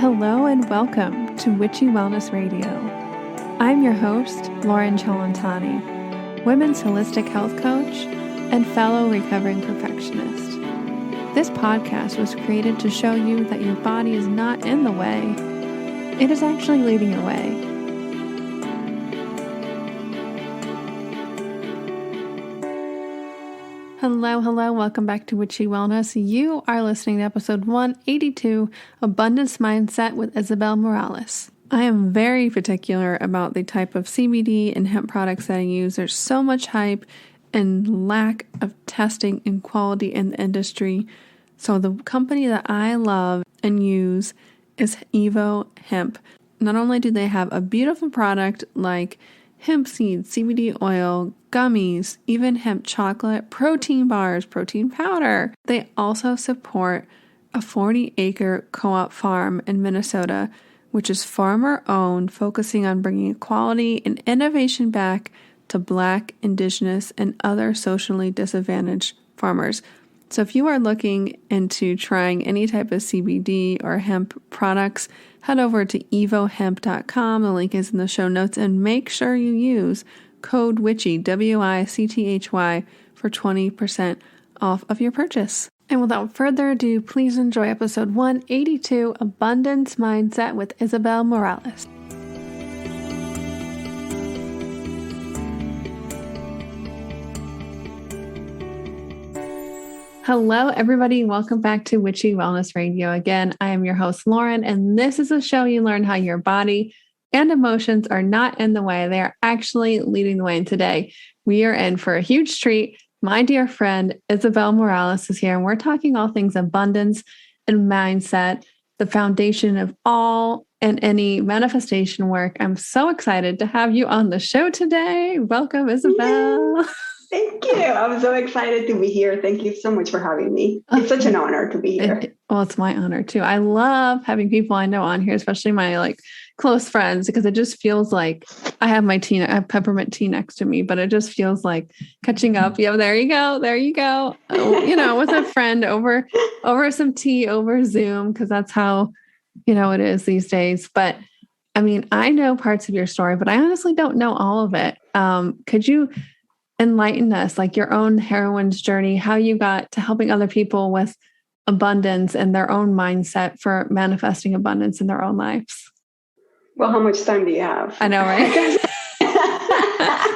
Hello and welcome to Witchy Wellness Radio. I'm your host, Lauren Chalantani, women's holistic health coach and fellow recovering perfectionist. This podcast was created to show you that your body is not in the way, it is actually leading your way. Hello, welcome back to Witchy Wellness. You are listening to episode 182, Abundance Mindset with Isabel Morales. I am very particular about the type of CBD and hemp products that I use. There's so much hype and lack of testing and quality in the industry. So the company that I love and use is Evo Hemp. Not only do they have a beautiful product like hemp seeds, CBD oil, gummies, even hemp chocolate, protein bars, protein powder. They also support a 40-acre co-op farm in Minnesota, which is farmer-owned, focusing on bringing equality and innovation back to Black, Indigenous, and other socially disadvantaged farmers. So if you are looking into trying any type of CBD or hemp products, head over to evohemp.com. The link is in the show notes, and make sure you use code WICHY, WICTHY, for 20% off of your purchase. And without further ado, please enjoy episode 182, Abundance Mindset with Isabel Morales. Hello, everybody. Welcome back to Witchy Wellness Radio. Again, I am your host, Lauren, and this is a show you learn how your body and emotions are not in the way. They are actually leading the way. And today we are in for a huge treat. My dear friend, Isabel Morales is here, and we're talking all things abundance and mindset, the foundation of all and any manifestation work. I'm so excited to have you on the show today. Welcome, Isabel. Thank you. I'm so excited to be here. Thank you so much for having me. It's such an honor to be here. It's my honor too. I love having people I know on here, especially my close friends, because it just feels like I have my tea, I have peppermint tea next to me, but it just feels like catching up. Yeah, there you go. With a friend over some tea over Zoom, because that's how, it is these days. But I mean, I know parts of your story, but I honestly don't know all of it. Could you enlighten us, like your own heroine's journey, how you got to helping other people with abundance and their own mindset for manifesting abundance in their own lives? Well, how much time do you have? I know, right?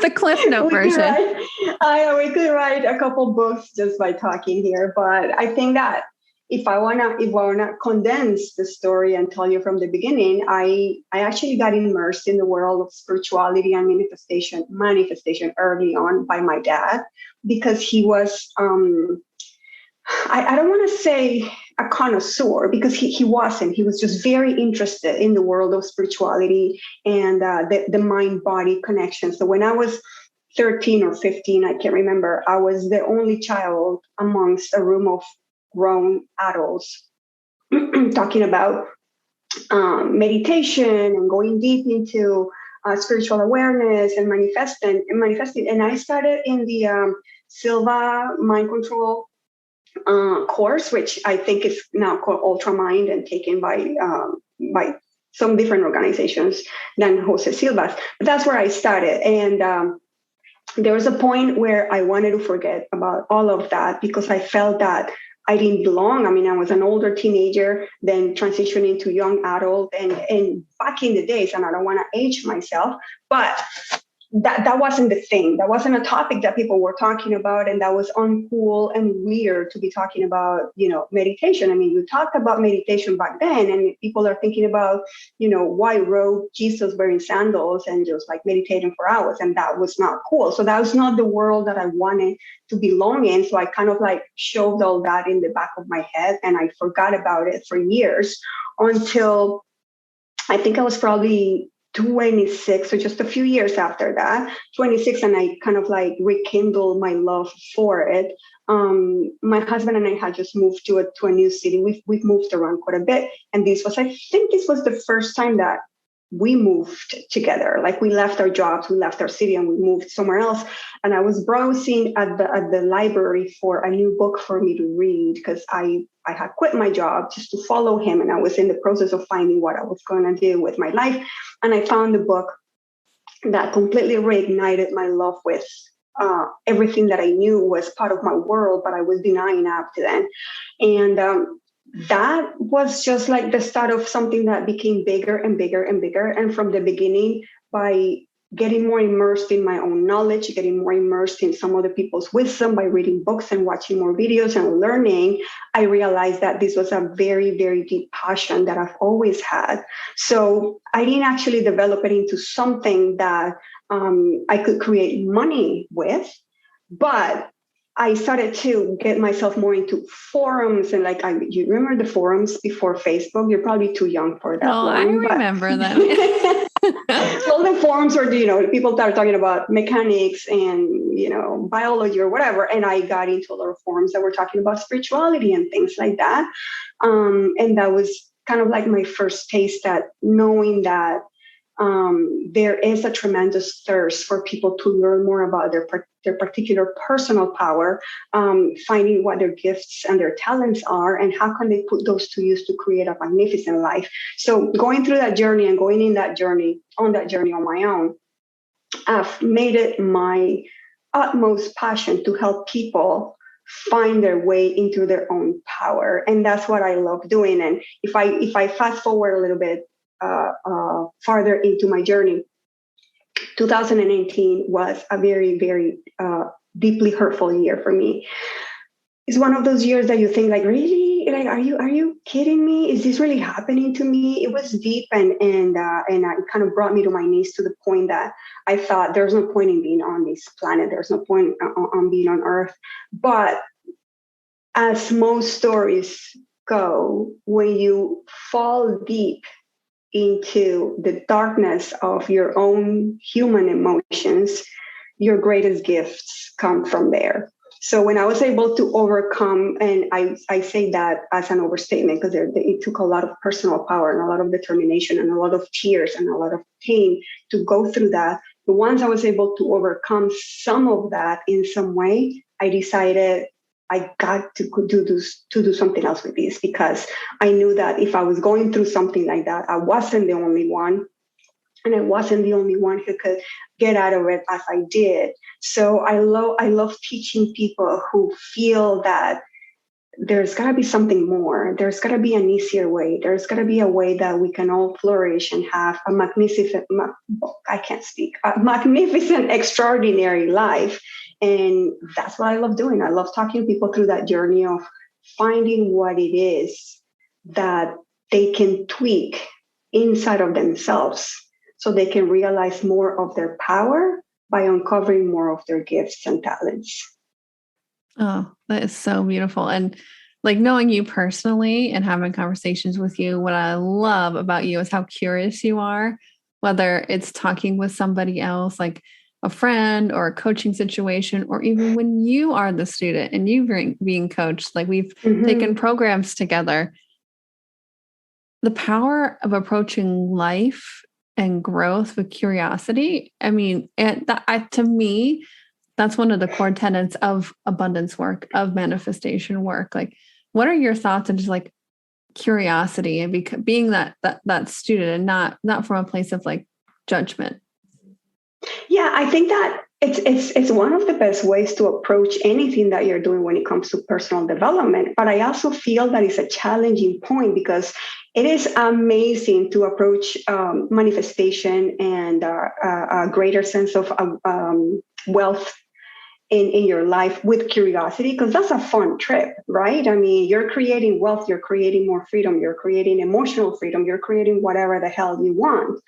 The Cliff Note version. We could write a couple books just by talking here, but I think that if I wanna condense the story and tell you from the beginning, I actually got immersed in the world of spirituality and manifestation early on by my dad, because he was I don't want to say a connoisseur, because he wasn't. He was just very interested in the world of spirituality and the mind-body connection. So when I was 13 or 15, I can't remember, I was the only child amongst a room of grown adults talking about meditation and going deep into spiritual awareness and manifesting. And I started in the Silva mind control course, which I think is now called Ultra Mind and taken by some different organizations than Jose Silva's. But that's where I started. And there was a point where I wanted to forget about all of that, because I felt that I didn't belong. I mean, I was an older teenager, then transitioning to young adult, and back in the days, and I don't want to age myself, but that wasn't the thing. That wasn't a topic that people were talking about, and that was uncool and weird to be talking about, meditation. I mean, you talked about meditation back then, and people are thinking about, why rode Jesus wearing sandals and just meditating for hours, and that was not cool. So that was not the world that I wanted to belong in. So I kind of shoved all that in the back of my head, and I forgot about it for years, until I think I was probably 26, so just a few years after that, 26, and I kind of rekindled my love for it. My husband and I had just moved to a new city. We've moved around quite a bit, and I think this was the first time that we moved together. Like we left our jobs, we left our city, and we moved somewhere else. And I was browsing at the library for a new book for me to read, because I had quit my job just to follow him, and I was in the process of finding what I was going to do with my life. And I found a book that completely reignited my love with everything that I knew was part of my world, but I was denying up to then. And that was just like the start of something that became bigger and bigger and bigger. And from the beginning, by getting more immersed in my own knowledge, getting more immersed in some other people's wisdom, by reading books and watching more videos and learning, I realized that this was a very, very deep passion that I've always had. So I didn't actually develop it into something that I could create money with, but I started to get myself more into forums, and like, you remember the forums before Facebook? You're probably too young for that. Oh, I remember them. So the forums were, people started talking about mechanics and, biology or whatever. And I got into a lot of forums that were talking about spirituality and things like that. And that was kind of like my first taste at knowing that there is a tremendous thirst for people to learn more about their particular personal power, finding what their gifts and their talents are, and how can they put those to use to create a magnificent life. So going through that journey and going on that journey on my own, I've made it my utmost passion to help people find their way into their own power. And that's what I love doing. And if I fast forward a little bit, farther into my journey, 2018 was a very, very deeply hurtful year for me. It's one of those years that you think, like, really, like, are you kidding me? Is this really happening to me? It was deep, and it kind of brought me to my knees, to the point that I thought there's no point in being on this planet. There's no point on being on Earth. But as most stories go, when you fall deep into the darkness of your own human emotions, your greatest gifts come from there. So when I was able to overcome, and I say that as an overstatement, because it took a lot of personal power and a lot of determination and a lot of tears and a lot of pain to go through that. But once I was able to overcome some of that in some way, I decided I got to do something else with this, because I knew that if I was going through something like that, I wasn't the only one. And I wasn't the only one who could get out of it as I did. So I love teaching people who feel that there's got to be something more. There's got to be an easier way. There's got to be a way that we can all flourish and have a magnificent, extraordinary life. And that's what I love doing. I love talking to people through that journey of finding what it is that they can tweak inside of themselves, so they can realize more of their power by uncovering more of their gifts and talents. Oh, that is so beautiful. And like, knowing you personally and having conversations with you, what I love about you is how curious you are, whether it's talking with somebody else, like a friend or a coaching situation, or even when you are the student and you being coached, like we've taken programs together. The power of approaching life and growth with curiosity. I mean, to me, that's one of the core tenets of abundance work, of manifestation work. Like, what are your thoughts on just like curiosity and being that student, and not from a place of like judgment? Yeah, I think that it's one of the best ways to approach anything that you're doing when it comes to personal development. But I also feel that it's a challenging point, because it is amazing to approach manifestation and a greater sense of wealth in your life with curiosity, because that's a fun trip, right? I mean, you're creating wealth, you're creating more freedom, you're creating emotional freedom, you're creating whatever the hell you want.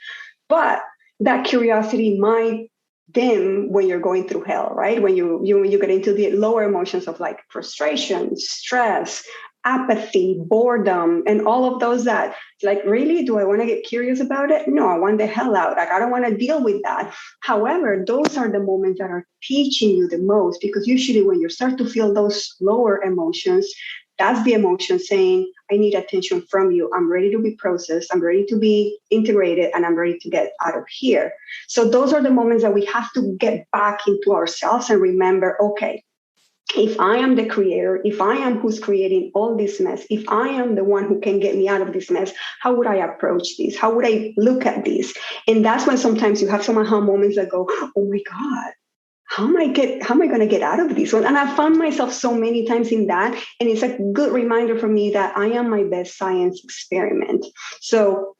But that curiosity might dim when you're going through hell, right? When you get into the lower emotions of like frustration, stress, apathy, boredom, and all of those, that like, really, do I want to get curious about it? No, I want the hell out. Like, I don't want to deal with that. However, those are the moments that are teaching you the most, because usually when you start to feel those lower emotions, That's the emotion saying, I need attention from you. I'm ready to be processed. I'm ready to be integrated, and I'm ready to get out of here. So those are the moments that we have to get back into ourselves and remember, okay, if I am the creator, if I am who's creating all this mess, if I am the one who can get me out of this mess, how would I approach this? How would I look at this? And that's when sometimes you have some aha moments that go, oh my God, how am I going to get out of this one? And I found myself so many times in that. And it's a good reminder for me that I am my best science experiment. So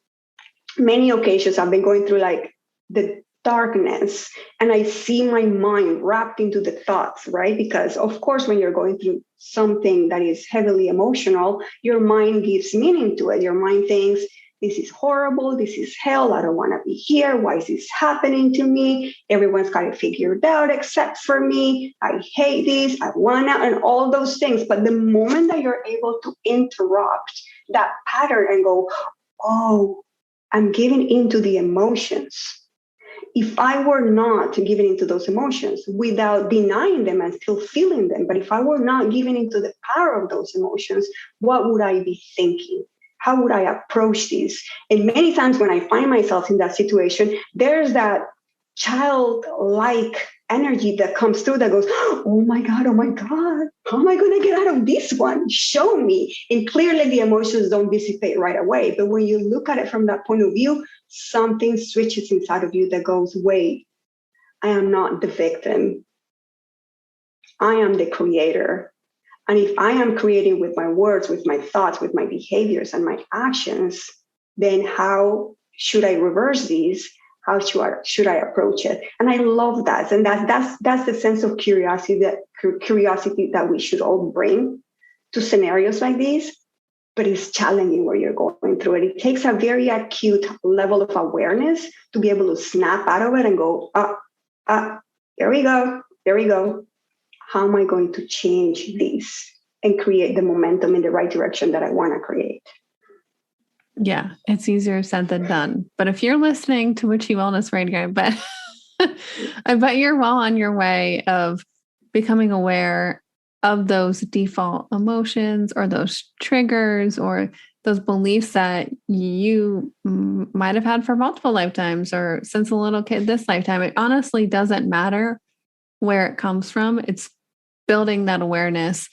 many occasions I've been going through like the darkness, and I see my mind wrapped into the thoughts, right? Because of course, when you're going through something that is heavily emotional, your mind gives meaning to it. Your mind thinks, this is horrible. This is hell. I don't want to be here. Why is this happening to me? Everyone's got it figured out except for me. I hate this. I want out, and all those things. But the moment that you're able to interrupt that pattern and go, oh, I'm giving into the emotions. If I were not giving into those emotions without denying them and still feeling them, but if I were not giving into the power of those emotions, what would I be thinking? How would I approach this? And many times when I find myself in that situation, there's that childlike energy that comes through that goes, oh my God, how am I going to get out of this one? Show me. And clearly the emotions don't dissipate right away. But when you look at it from that point of view, something switches inside of you that goes, wait, I am not the victim. I am the creator. And if I am creating with my words, with my thoughts, with my behaviors and my actions, then how should I reverse these? How should I approach it? And I love that. And that's the sense of curiosity that we should all bring to scenarios like these. But it's challenging where you're going through it. It takes a very acute level of awareness to be able to snap out of it and go, there we go. How am I going to change this and create the momentum in the right direction that I want to create? Yeah, it's easier said than done. But if you're listening to Witchy Wellness Radio, I bet you're well on your way of becoming aware of those default emotions or those triggers or those beliefs that you might have had for multiple lifetimes or since a little kid this lifetime. It honestly doesn't matter where it comes from. It's building that awareness,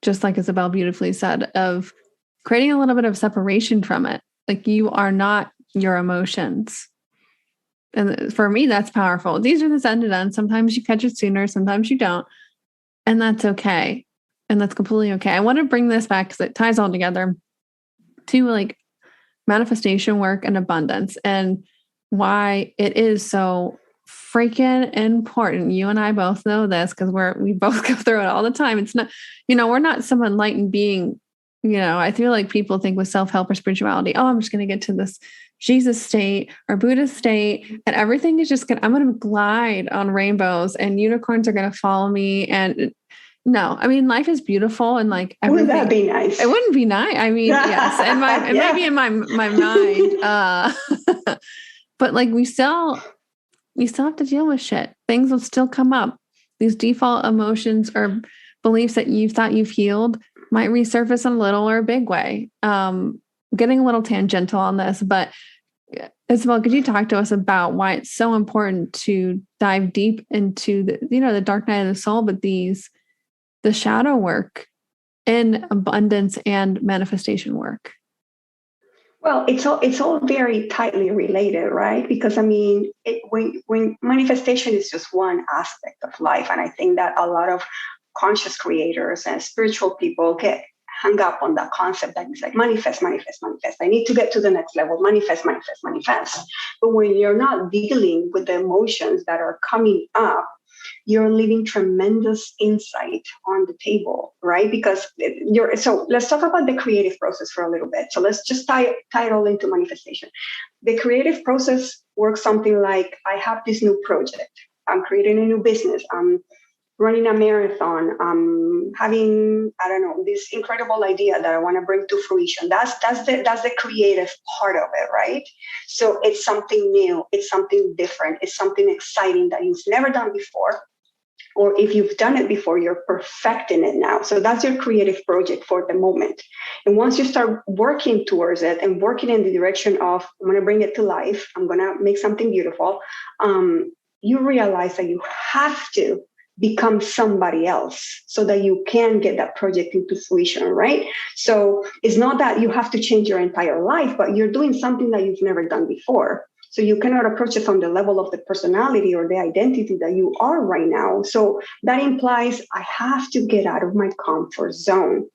just like Isabel beautifully said, of creating a little bit of separation from it. Like you are not your emotions. And for me, that's powerful. These are the said and done. Sometimes you catch it sooner, sometimes you don't. And that's okay. And that's completely okay. I want to bring this back because it ties all together to like manifestation work and abundance and why it is so freaking important. You and I both know this because we both go through it all the time. It's not, we're not some enlightened being. I feel like people think with self-help or spirituality, oh, I'm just going to get to this Jesus state or Buddha state and everything is I'm going to glide on rainbows and unicorns are going to follow me. And no, I mean, life is beautiful and like everything. Wouldn't that be nice? It wouldn't be nice. I mean, yes. And maybe in my mind, but like we still have to deal with shit. Things will still come up. These default emotions or beliefs that you thought you've healed might resurface in a little or a big way. Getting a little tangential on this, but Isabel, could you talk to us about why it's so important to dive deep into the dark night of the soul, but the shadow work in abundance and manifestation work? Well, it's all very tightly related, right? Because I mean, when manifestation is just one aspect of life, and I think that a lot of conscious creators and spiritual people get hung up on that concept that is like manifest. I need to get to the next level, manifest. But when you're not dealing with the emotions that are coming up, you're leaving tremendous insight on the table, right? Because so let's talk about the creative process for a little bit. So let's just tie it all into manifestation. The creative process works something like, I have this new project. I'm creating a new business. I'm running a marathon. I'm having, I don't know, this incredible idea that I want to bring to fruition. That's the creative part of it, right? So it's something new. It's something different. It's something exciting that you've never done before. Or if you've done it before, you're perfecting it now. So that's your creative project for the moment. And once you start working towards it and working in the direction of, I'm going to bring it to life, I'm going to make something beautiful, you realize that you have to become somebody else so that you can get that project into fruition, right? So it's not that you have to change your entire life, but you're doing something that you've never done before. So you cannot approach it from the level of the personality or the identity that you are right now. So that implies I have to get out of my comfort zone.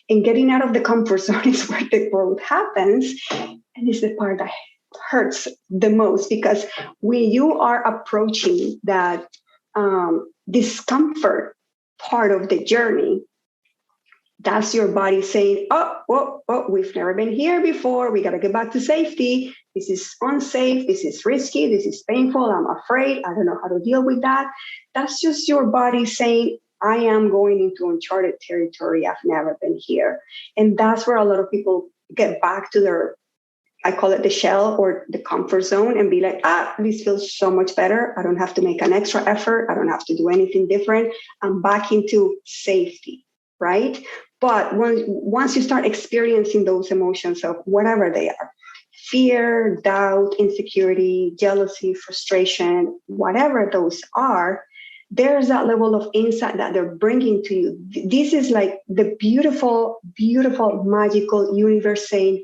And getting out of the comfort zone is where the growth happens. And it's the part that hurts the most, because when you are approaching that discomfort part of the journey, that's your body saying, oh, we've never been here before. We got to get back to safety. This is unsafe. This is risky. This is painful. I'm afraid. I don't know how to deal with that. That's just your body saying, I am going into uncharted territory. I've never been here. And that's where a lot of people get back to their, I call it the shell or the comfort zone, and be like, this feels so much better. I don't have to make an extra effort. I don't have to do anything different. I'm back into safety, right? But once you start experiencing those emotions of whatever they are, fear, doubt, insecurity, jealousy, frustration, whatever those are, there's that level of insight that they're bringing to you. This is like the beautiful, beautiful, magical universe saying,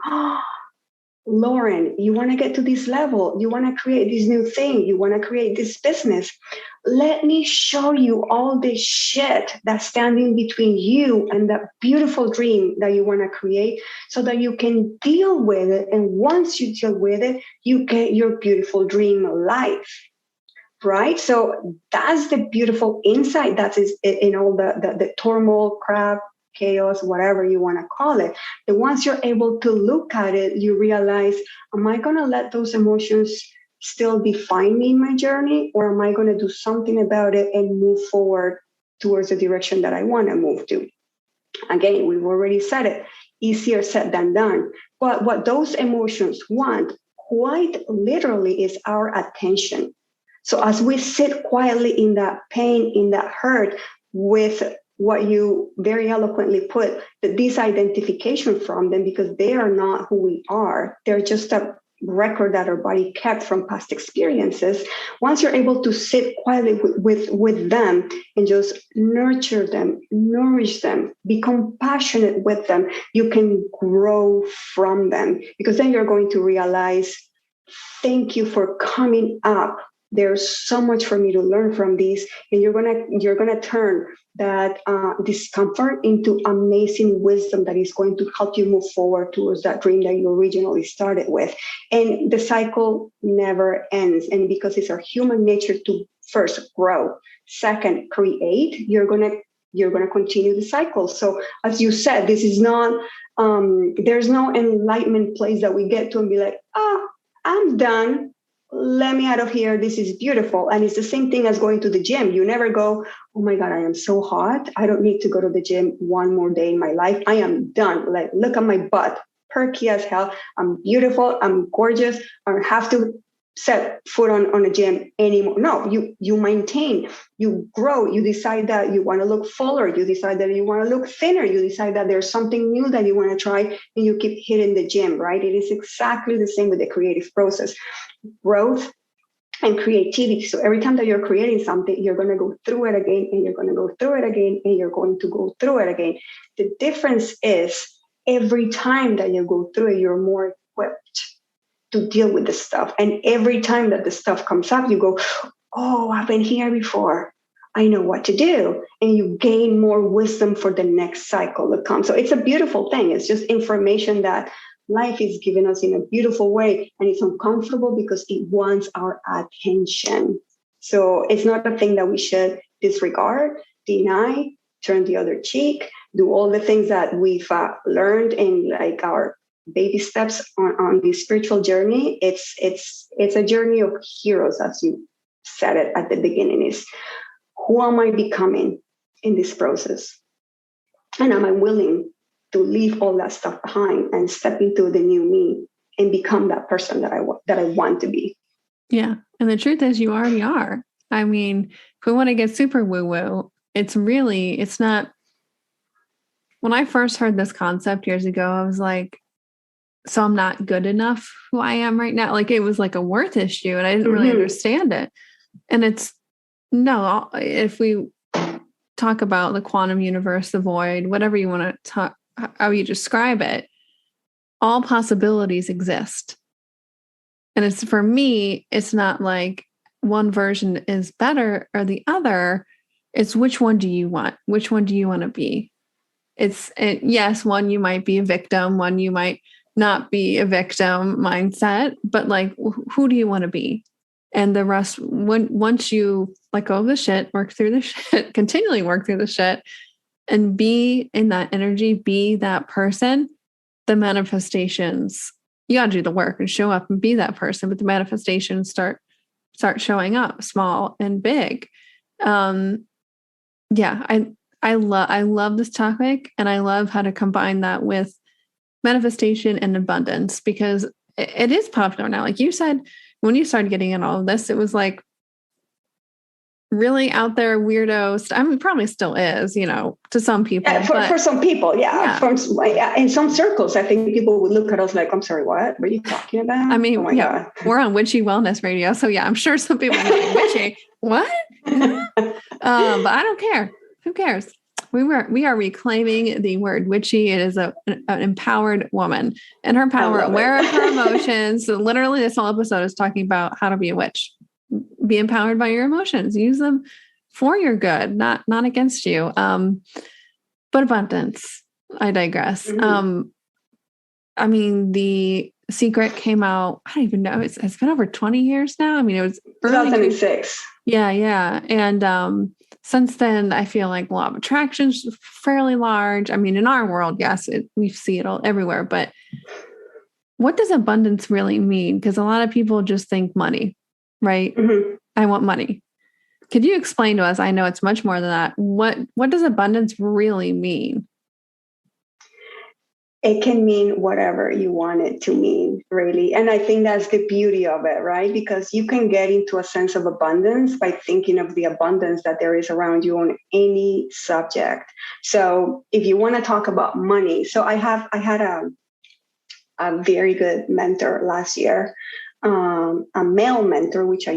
Lauren, you want to get to this level. You want to create this new thing. You want to create this business. Let me show you all this shit that's standing between you and that beautiful dream that you want to create, so that you can deal with it. And once you deal with it, you get your beautiful dream life. Right? So that's the beautiful insight that is in all the turmoil, crap, chaos, whatever you want to call it. And once you're able to look at it, you realize, am I going to let those emotions still define me in my journey? Or am I going to do something about it and move forward towards the direction that I want to move to? Again, we've already said it, easier said than done. But what those emotions want, quite literally, is our attention. So as we sit quietly in that pain, in that hurt, with what you very eloquently put, the disidentification from them, because they are not who we are. They're just a record that our body kept from past experiences. Once you're able to sit quietly with them and just nurture them, nourish them, be compassionate with them, you can grow from them, because then you're going to realize, thank you for coming up. There's so much for me to learn from these, and you're gonna turn that discomfort into amazing wisdom that is going to help you move forward towards that dream that you originally started with. And the cycle never ends. And because it's our human nature to first grow, second create, you're gonna continue the cycle. So as you said, this is not there's no enlightenment place that we get to and be like, I'm done. Let me out of here. This is beautiful. And it's the same thing as going to the gym. You never go, oh my God, I am so hot. I don't need to go to the gym one more day in my life. I am done. Like, look at my butt. Perky as hell. I'm beautiful. I'm gorgeous. I don't have to set foot on a gym anymore. No, you maintain, you grow, you decide that you want to look fuller, you decide that you want to look thinner, you decide that there's something new that you want to try, and you keep hitting the gym, right? It is exactly the same with the creative process. Growth and creativity. So every time that you're creating something, you're going to go through it again, and you're going to go through it again, and you're going to go through it again. The difference is every time that you go through it, you're more equipped to deal with the stuff. And every time that the stuff comes up, you go, oh, I've been here before. I know what to do. And you gain more wisdom for the next cycle that comes. So it's a beautiful thing. It's just information that life is giving us in a beautiful way. And it's uncomfortable because it wants our attention. So it's not a thing that we should disregard, deny, turn the other cheek, do all the things that we've learned in like our baby steps on the spiritual journey. It's a journey of heroes, as you said it at the beginning, is who am I becoming in this process? And am I willing to leave all that stuff behind and step into the new me and become that person that I want to be? Yeah. And the truth is you already are. I mean, if we want to get super woo-woo, it's not. When I first heard this concept years ago, I was like, so I'm not good enough who I am right now. Like it was like a worth issue and I didn't really understand it. And it's no, if we talk about the quantum universe, the void, whatever you want to talk, how you describe it, all possibilities exist. And it's for me, it's not like one version is better or the other. It's which one do you want? Which one do you want to be? Yes, one you might be a victim, one you might not be a victim mindset, but like, who do you want to be? And the rest, once you let go of the shit, work through the shit, continually work through the shit, and be in that energy, be that person, the manifestations, you got to do the work and show up and be that person, but the manifestations start showing up, small and big. I love this topic, and I love how to combine that with manifestation and abundance, because it is popular now. Like you said, when you started getting in all of this, it was like really out there weirdo. I mean, probably still is, to some people. For some people, yeah. In some circles, I think people would look at us like, I'm sorry, what are you talking about? I mean, God. We're on Witchy Wellness Radio. So yeah, I'm sure some people are like, witchy, what? But I don't care. Who cares? We are reclaiming the word witchy. It is an empowered woman and her power, aware of her emotions. So literally this whole episode is talking about how to be a witch. Be empowered by your emotions. Use them for your good, not against you. But abundance. I digress. Mm-hmm. I mean, The Secret came out, I don't even know. It's been over 20 years now. I mean, it was early 2006. Yeah. And since then, I feel like law of attraction is fairly large. I mean, in our world, yes, we see it all everywhere. But what does abundance really mean? Because a lot of people just think money, right? Mm-hmm. I want money. Could you explain to us? I know it's much more than that. What does abundance really mean? It can mean whatever you want it to mean, really. And I think that's the beauty of it, right? Because you can get into a sense of abundance by thinking of the abundance that there is around you on any subject. So if you want to talk about money, so I had a very good mentor last year, a male mentor, which I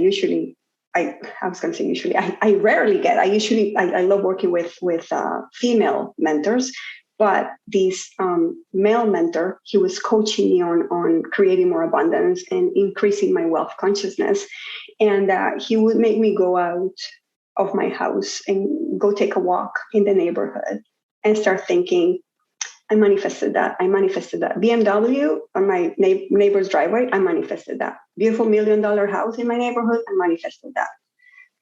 rarely get. I love working with female mentors. But this male mentor, he was coaching me on creating more abundance and increasing my wealth consciousness. And he would make me go out of my house and go take a walk in the neighborhood and start thinking, I manifested that. BMW on my neighbor's driveway, I manifested that. Beautiful $1 million house in my neighborhood, I manifested that.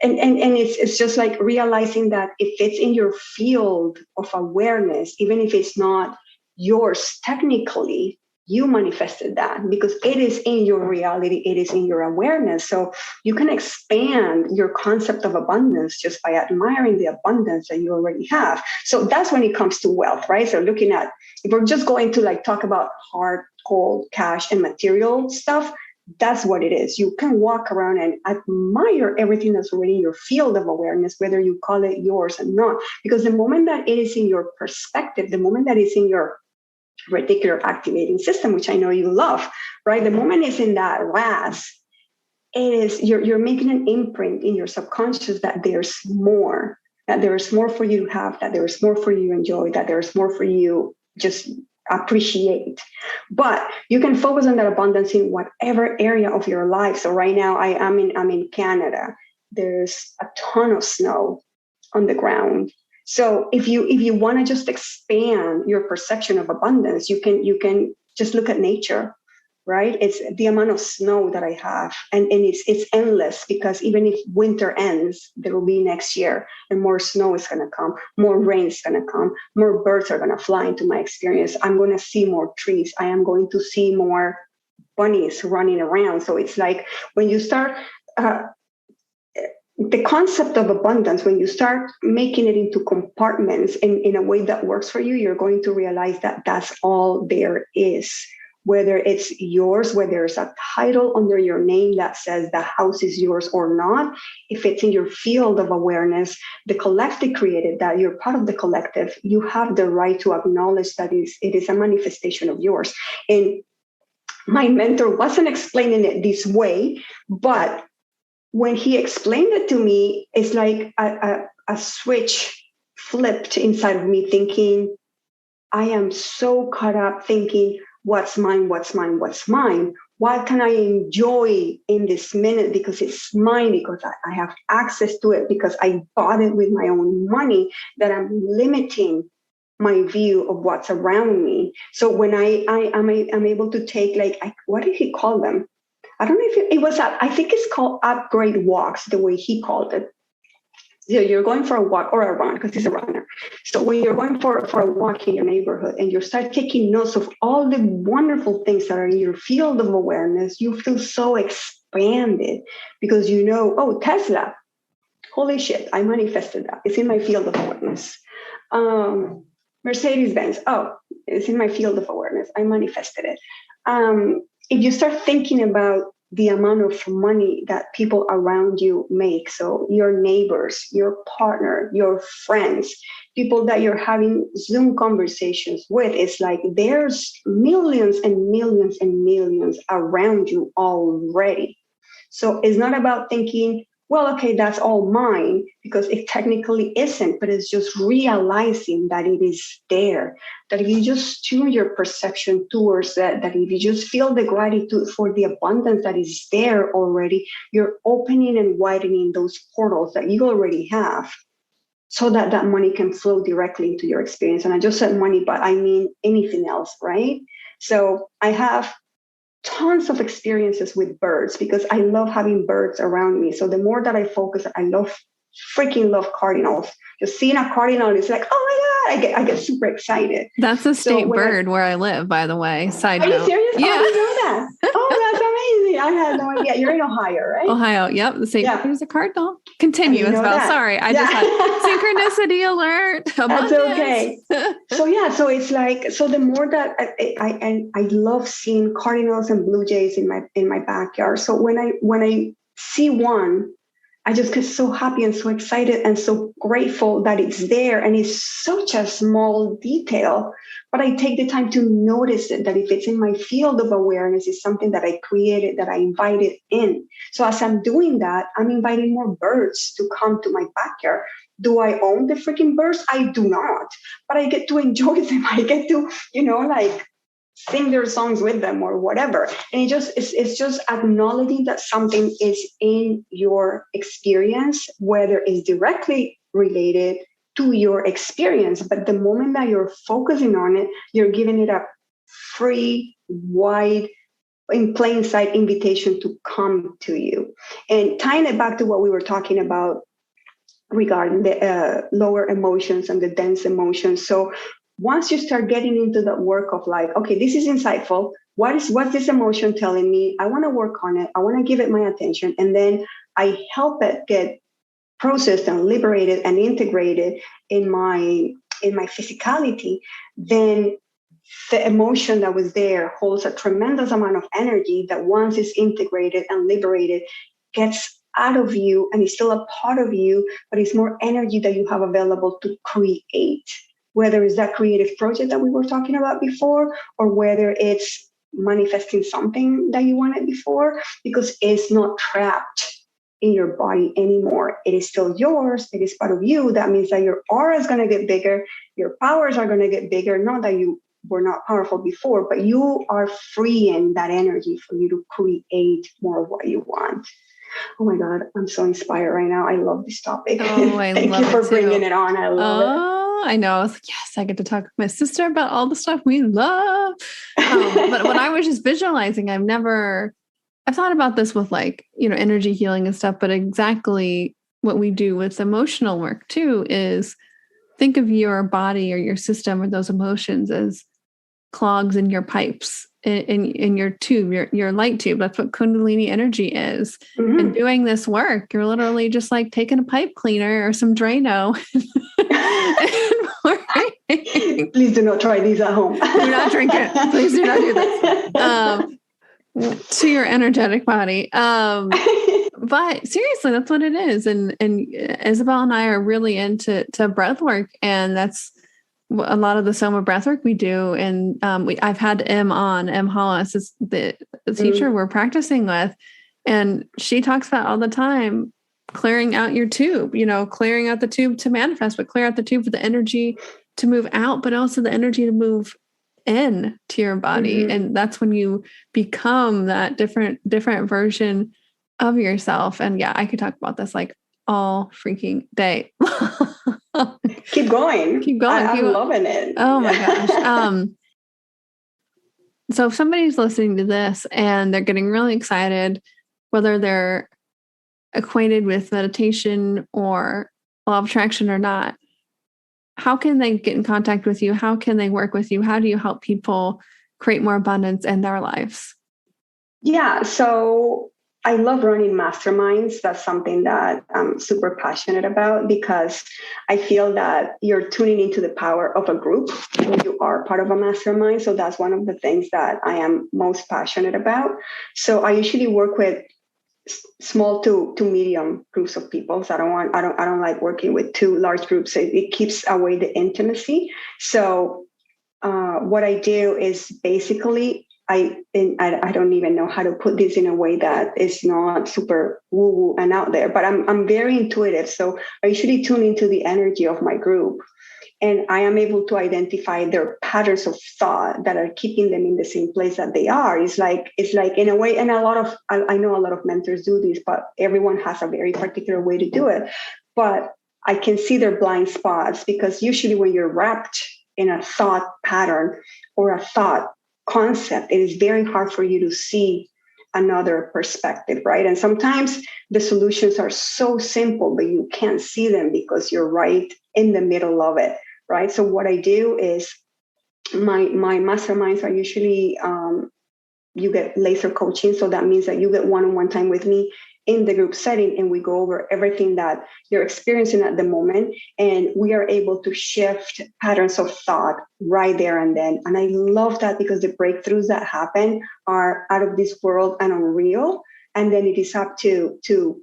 And it's just like realizing that if it's in your field of awareness, even if it's not yours technically, you manifested that because it is in your reality, it is in your awareness. So you can expand your concept of abundance just by admiring the abundance that you already have. So that's when it comes to wealth, right? So looking at, if we're just going to like talk about hard, cold, cash and material stuff, that's what it is. You can walk around and admire everything that's already in your field of awareness, whether you call it yours or not. Because the moment that it is in your perspective, the moment that it's in your reticular activating system, which I know you love, right? The moment it's in that RAS, it is you're making an imprint in your subconscious that there's more for you to have, that there's more for you to enjoy, that there's more for you just appreciate. But you can focus on that abundance in whatever area of your life. So right now I'm in Canada. There's a ton of snow on the ground. So if you want to just expand your perception of abundance, you can just look at nature, right? It's the amount of snow that I have, and it's endless, because even if winter ends, there will be next year, and more snow is going to come, more rain is going to come, more birds are going to fly into my experience. I'm going to see more trees. I am going to see more bunnies running around. So it's like when you start the concept of abundance, when you start making it into compartments in a way that works for you, you're going to realize that that's all there is. whether it's yours, whether there's a title under your name that says the house is yours or not. If it's in your field of awareness, the collective created that, you're part of the collective, you have the right to acknowledge that it is a manifestation of yours. And my mentor wasn't explaining it this way, but when he explained it to me, it's like a switch flipped inside of me, thinking, I am so caught up thinking, what's mine, what's mine, what's mine? What can I enjoy in this minute because it's mine, because I have access to it, because I bought it with my own money, that I'm limiting my view of what's around me. So when I'm able to take, like, what did he call them? I don't know if it was, I think it's called upgrade walks, the way he called it. So you're going for a walk or a run, because he's a runner. So when you're going for a walk in your neighborhood and you start taking notes of all the wonderful things that are in your field of awareness, you feel so expanded, because you know, oh, Tesla, holy shit, I manifested that. It's in my field of awareness. Mercedes-Benz, oh, it's in my field of awareness. I manifested it. If you start thinking about the amount of money that people around you make, so your neighbors, your partner, your friends, people that you're having Zoom conversations with, it's like there's millions and millions and millions around you already. So it's not about thinking, well, okay, that's all mine, because it technically isn't, but it's just realizing that it is there, that if you just tune your perception towards that, that if you just feel the gratitude for the abundance that is there already, you're opening and widening those portals that you already have, so that that money can flow directly into your experience. And I just said money, but I mean anything else, right? So I have tons of experiences with birds, because I love having birds around me. So the more that I focus, I freaking love cardinals. Just seeing a cardinal is like, oh my God, I get super excited. That's a state bird where I live, by the way. Side note. Are you serious? Yeah. Oh, I didn't know that. Oh, that's amazing. I had no idea. You're in Ohio, right? Ohio. Yep. The same. There's a cardinal. Continue, Isabel. That. Sorry. I just had synchronicity alert. That's okay. So it's like, so the more that I love seeing cardinals and blue jays in my backyard. So when I see one, I just get so happy and so excited and so grateful that it's there. And it's such a small detail, but I take the time to notice it, that if it's in my field of awareness, it's something that I created, that I invited in. So as I'm doing that, I'm inviting more birds to come to my backyard. Do I own the freaking birds? I do not, but I get to enjoy them. I get to, like, sing their songs with them or whatever. And it's just acknowledging that something is in your experience, whether it's directly related to your experience. But the moment that you're focusing on it, you're giving it a free, wide, in plain sight invitation to come to you. And tying it back to what we were talking about regarding the lower emotions and the dense emotions. So once you start getting into that work of like, okay, this is insightful. What's this emotion telling me? I want to work on it. I want to give it my attention. And then I help it get processed and liberated and integrated in my physicality. Then the emotion that was there holds a tremendous amount of energy that once it's integrated and liberated, gets out of you and is still a part of you, but it's more energy that you have available to create. Whether it's that creative project that we were talking about before, or whether it's manifesting something that you wanted before, because it's not trapped in your body anymore. It is still yours. It is part of you. That means that your aura is going to get bigger. Your powers are going to get bigger. Not that you were not powerful before, but you are freeing that energy for you to create more of what you want. Oh my God, I'm so inspired right now. I love this topic. Oh, I Thank love you for it bringing it on. I love it. I know. I was like, yes, I get to talk with my sister about all the stuff we love. But when I was just visualizing, I've thought about this with like, energy healing and stuff, but exactly what we do with emotional work too is think of your body or your system or those emotions as clogs in your pipes, in your tube, your light tube. That's what Kundalini energy is. Mm-hmm. And doing this work, you're literally just like taking a pipe cleaner or some Drano Please do not try these at home. Do not drink it. Please do not do this. To your energetic body. But seriously, that's what it is. And Isabel and I are really into breathwork, and that's a lot of the Soma breathwork we do. And I've had M Hollis is the teacher we're practicing with, and she talks about all the time clearing out your tube, clearing out the tube to manifest, but clear out the tube for the energy to move out, but also the energy to move in to your body. And that's when you become that different version of yourself. And yeah, I could talk about this like all freaking day. Keep going. I'm loving it. Oh my gosh. So if somebody's listening to this and they're getting really excited, whether they're acquainted with meditation or law of attraction or not, how can they get in contact with you? How can they work with you? How do you help people create more abundance in their lives? Yeah, so I love running masterminds. That's something that I'm super passionate about, because I feel that you're tuning into the power of a group when you are part of a mastermind. So that's one of the things that I am most passionate about. So I usually work with small to medium groups of people. So I don't like working with too large groups. It keeps away the intimacy. So what I do is basically I don't even know how to put this in a way that is not super woo-woo and out there, but I'm very intuitive. So I usually tune into the energy of my group, and I am able to identify their patterns of thought that are keeping them in the same place that they are. It's like in a way, and I know a lot of mentors do this, but everyone has a very particular way to do it. But I can see their blind spots, because usually when you're wrapped in a thought pattern or a thought concept, it is very hard for you to see another perspective, right? And sometimes the solutions are so simple, but you can't see them because you're right in the middle of it, right? So what I do is my masterminds are usually you get laser coaching. So that means that you get one-on-one time with me in the group setting, and we go over everything that you're experiencing at the moment. And we are able to shift patterns of thought right there and then. And I love that, because the breakthroughs that happen are out of this world and unreal. And then it is up to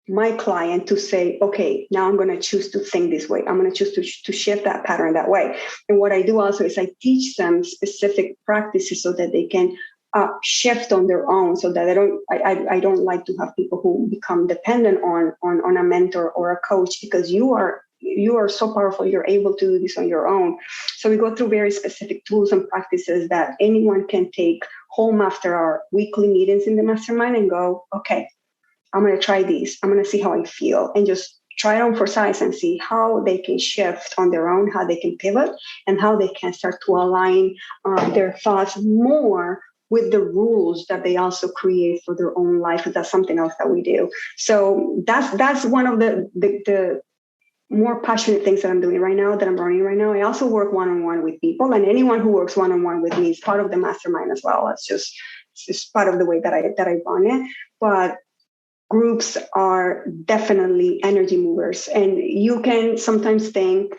my client to say, okay, now I'm going to choose to think this way. I'm going to choose to shift that pattern that way. And what I do also is I teach them specific practices so that they can shift on their own, so that I don't like to have people who become dependent on a mentor or a coach, because you are so powerful. You're able to do this on your own. So we go through very specific tools and practices that anyone can take home after our weekly meetings in the mastermind and go, okay, I'm going to try these. I'm going to see how I feel, and just try it on for size and see how they can shift on their own, how they can pivot, and how they can start to align their thoughts more with the rules that they also create for their own life. And that's something else that we do. So that's one of the more passionate things that I'm doing right now, that I'm running right now. I also work one-on-one with people, and anyone who works one-on-one with me is part of the mastermind as well. It's just part of the way that I run it. But groups are definitely energy movers. And you can sometimes think,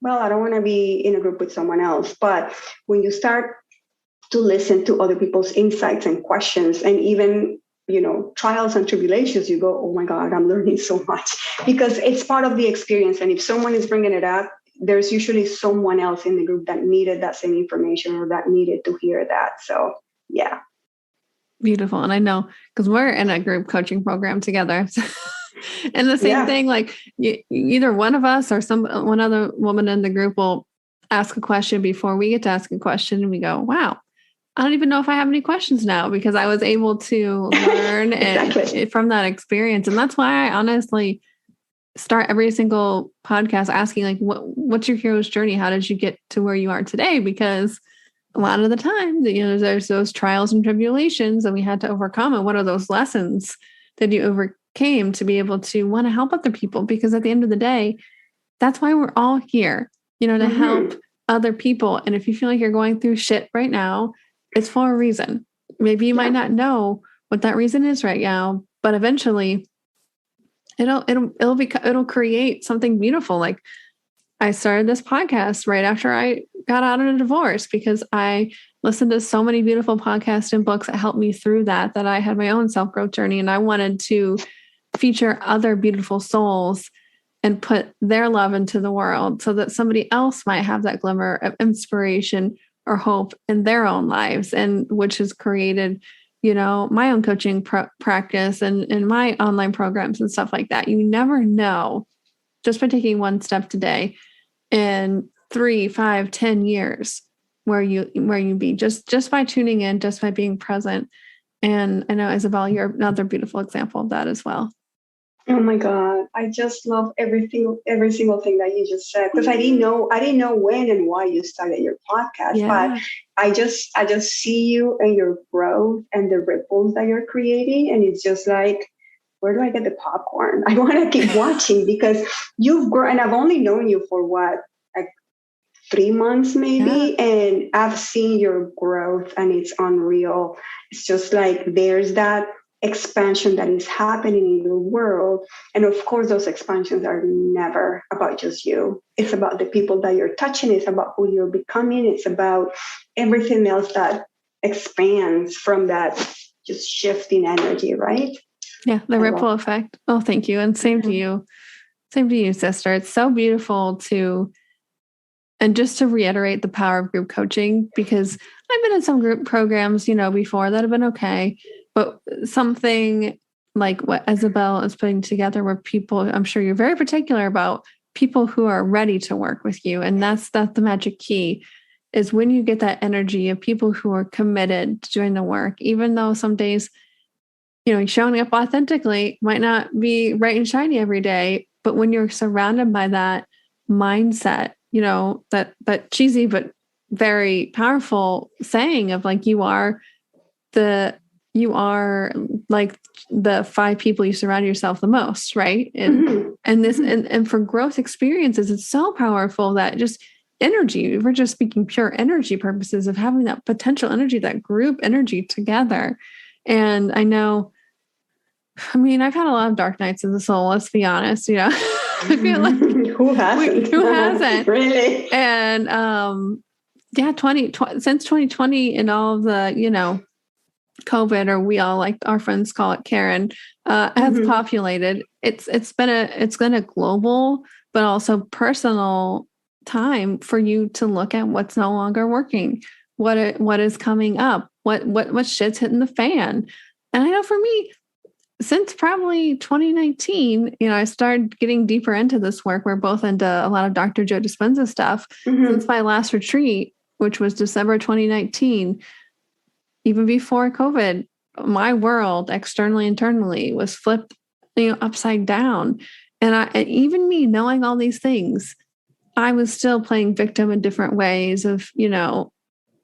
well, I don't want to be in a group with someone else. But when you start to listen to other people's insights and questions, and even, trials and tribulations, you go, oh my God, I'm learning so much, because it's part of the experience. And if someone is bringing it up, there's usually someone else in the group that needed that same information, or that needed to hear that. So, yeah. Beautiful. And I know, because we're in a group coaching program together. And the same thing, like either one of us or one other woman in the group will ask a question before we get to ask a question. And we go, wow, I don't even know if I have any questions now, because I was able to learn exactly. From that experience. And that's why I honestly start every single podcast asking, like, what's your hero's journey? How did you get to where you are today? Because a lot of the time, there's those trials and tribulations that we had to overcome. And what are those lessons that you overcame to be able to want to help other people? Because at the end of the day, that's why we're all here, to help other people. And if you feel like you're going through shit right now, it's for a reason. Maybe you might not know what that reason is right now, but eventually it'll create something beautiful. Like I started this podcast right after I got out of a divorce because I listened to so many beautiful podcasts and books that helped me through that I had my own self-growth journey, and I wanted to feature other beautiful souls and put their love into the world so that somebody else might have that glimmer of inspiration or hope in their own lives, and which has created, my own coaching practice and my online programs and stuff like that. You never know, just by taking one step today, in 3, 5, 10 years, where you be just by tuning in, just by being present. And I know, Isabel, you're another beautiful example of that as well. Oh my God. I just love every single thing that you just said, because I didn't know when and why you started your podcast, but I just see you and your growth and the ripples that you're creating. And it's just like, where do I get the popcorn? I want to keep watching because you've grown, and I've only known you for what, like 3 months maybe, and I've seen your growth and it's unreal. It's just like there's that expansion that is happening in your world. And of course, those expansions are never about just you. It's about the people that you're touching. It's about who you're becoming. It's about everything else that expands from that just shifting energy, right? Yeah, the ripple effect. Oh, thank you. And same to you. Same to you, sister. It's so beautiful and just to reiterate the power of group coaching, because I've been in some group programs, before that have been okay. But something like what Isabel is putting together, where people, I'm sure you're very particular about people who are ready to work with you. And that's the magic key, is when you get that energy of people who are committed to doing the work, even though some days, showing up authentically might not be bright and shiny every day. But when you're surrounded by that mindset, that cheesy but very powerful saying of like, you are like the 5 people you surround yourself the most, right? And for growth experiences, it's so powerful that just energy, we're just speaking pure energy purposes of having that potential energy, that group energy together. And I know, I've had a lot of dark nights of the soul, let's be honest, I feel like who hasn't really? And since 2020 and all of the, COVID, or we all, like our friends call it, Karen, has populated. It's been a global but also personal time for you to look at what's no longer working, what is coming up, what shit's hitting the fan. And I know for me, since probably 2019, I started getting deeper into this work. We're both into a lot of Dr. Joe Dispenza stuff. Since my last retreat, which was December 2019, even before COVID, my world externally, internally was flipped, upside down. And even me knowing all these things, I was still playing victim in different ways of, wow.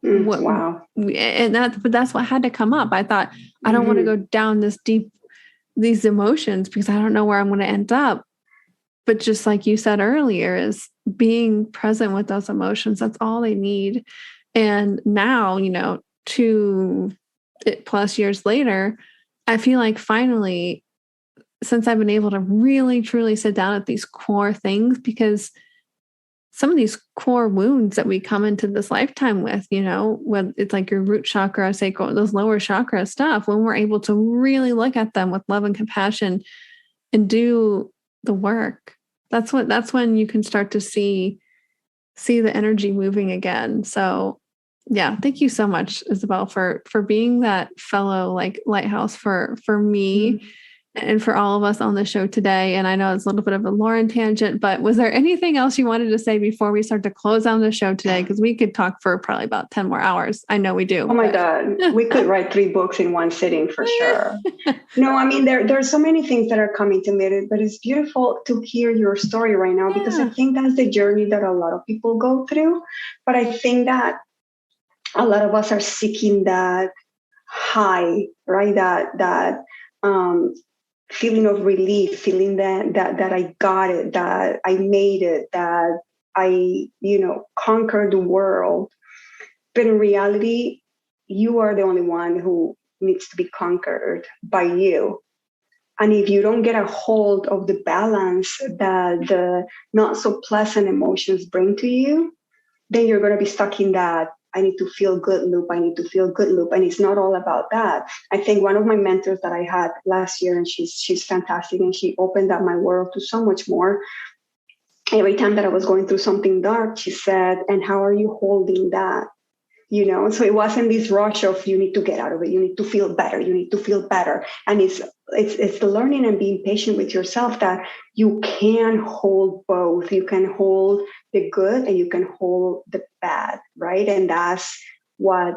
And that's what had to come up. I thought, I don't want to go down this deep, these emotions, because I don't know where I'm going to end up. But just like you said earlier, is being present with those emotions. That's all they need. And now, 2+ years later, I feel like finally, since I've been able to really, truly sit down at these core things, because some of these core wounds that we come into this lifetime with, when it's like your root chakra, sacral, those lower chakra stuff, when we're able to really look at them with love and compassion and do the work, that's when you can start to see the energy moving again. So yeah, thank you so much, Isabel, for being that fellow like lighthouse for me and for all of us on the show today. And I know it's a little bit of a Lauren tangent, but was there anything else you wanted to say before we start to close on the show today? Because we could talk for probably about 10 more hours. I know we do. Oh my God. We could write 3 books in one sitting for sure. No, there are so many things that are coming to me, but it's beautiful to hear your story right now, because I think that's the journey that a lot of people go through. But I think that a lot of us are seeking that high, right? That feeling of relief, feeling that I got it, that I made it, that I, conquered the world. But in reality, you are the only one who needs to be conquered by you. And if you don't get a hold of the balance that the not so pleasant emotions bring to you, then you're going to be stuck in that I need to feel good loop. I need to feel good loop. And it's not all about that. I think one of my mentors that I had last year, and she's fantastic, and she opened up my world to so much more. Every time that I was going through something dark, she said, and how are you holding that? So it wasn't this rush of you need to get out of it, you need to feel better, and it's the learning and being patient with yourself that you can hold both. You can hold the good and you can hold the bad, right? And that's what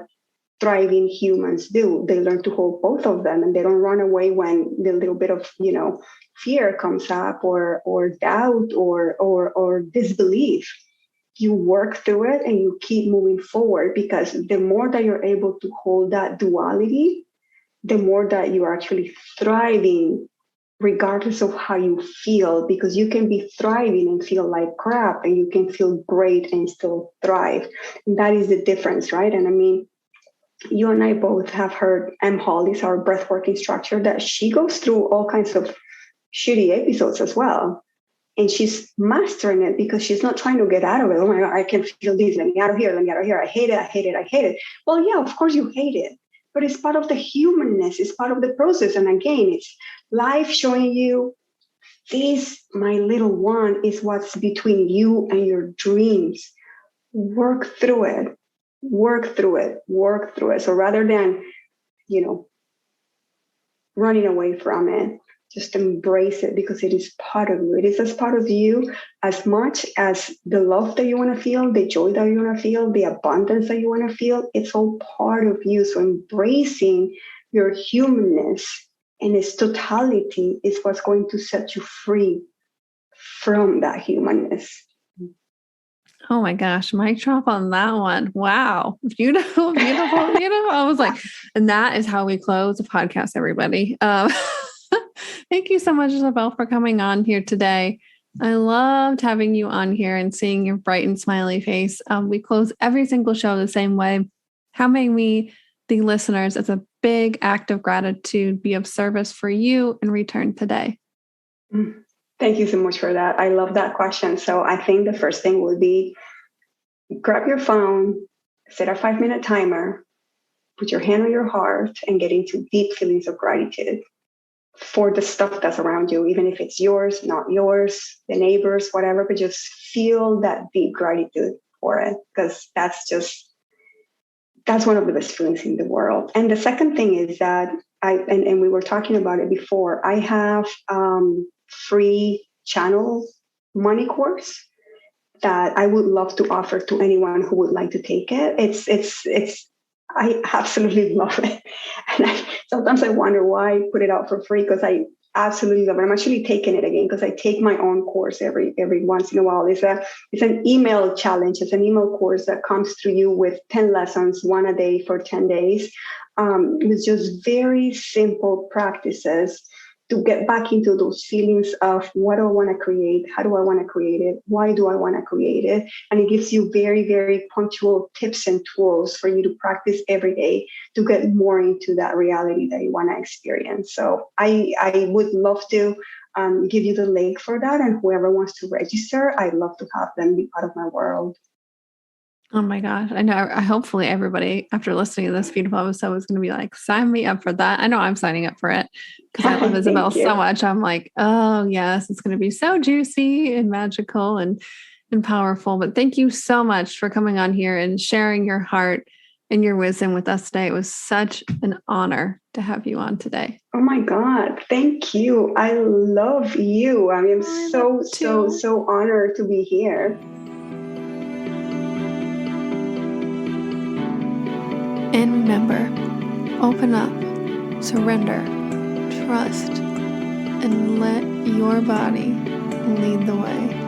thriving humans do. They learn to hold both of them, and they don't run away when the little bit of fear comes up, or doubt, or disbelief. You work through it and you keep moving forward, because the more that you're able to hold that duality, the more that you're actually thriving, regardless of how you feel, because you can be thriving and feel like crap, and you can feel great and still thrive. And that is the difference, right? And I mean, you and I both have heard Hollis, our breathwork instructor, that she goes through all kinds of shitty episodes as well. And she's mastering it because she's not trying to get out of it. Oh my God, I can feel this. Let me out of here. Let me out of here. I hate it. Well, yeah, of course you hate it. But it's part of the humanness. It's part of the process. And again, it's life showing you this, my little one, is what's between you and your dreams. Work through it. So rather than, running away from it, just embrace it, because it is part of you. It is as part of you as much as the love that you want to feel, the joy that you want to feel, the abundance that you want to feel. It's all part of you. So embracing your humanness and its totality is what's going to set you free from that humanness. Oh my gosh, mic drop on that one. Wow. Beautiful. I was like, and that is how we close the podcast, everybody. Thank you so much, Isabel, for coming on here today. I loved having you on here and seeing your bright and smiley face. We close every single show the same way. How may we, the listeners, as a big act of gratitude, be of service for you in return today? Thank you so much for that. I love that question. So I think the first thing would be grab your phone, set a 5-minute timer, put your hand on your heart, and get into deep feelings of gratitude for the stuff that's around you, even if it's yours, not yours, the neighbors, whatever, but just feel that deep gratitude for it, because that's one of the best feelings in the world. And the second thing is that and we were talking about it before, I have free channel money course that I would love to offer to anyone who would like to take it. It's I absolutely love it. And sometimes I wonder why I put it out for free, because I absolutely love it. I'm actually taking it again because I take my own course every once in a while. It's an email challenge. It's an email course that comes through you with 10 lessons, one a day for 10 days. It's just very simple practices to get back into those feelings of what do I want to create? How do I want to create it? Why do I want to create it? And it gives you very, very punctual tips and tools for you to practice every day to get more into that reality that you want to experience. So I would love to give you the link for that. And whoever wants to register, I'd love to have them be part of my world. Oh my gosh. I know. Hopefully everybody, after listening to this beautiful episode, is going to be like, sign me up for that. I know I'm signing up for it because I love Isabel so much. I'm like, oh yes, it's going to be so juicy and magical and powerful. But thank you so much for coming on here and sharing your heart and your wisdom with us today. It was such an honor to have you on today. Oh my God. Thank you. I love you. I mean, I'm so honored to be here. And remember, open up, surrender, trust, and let your body lead the way.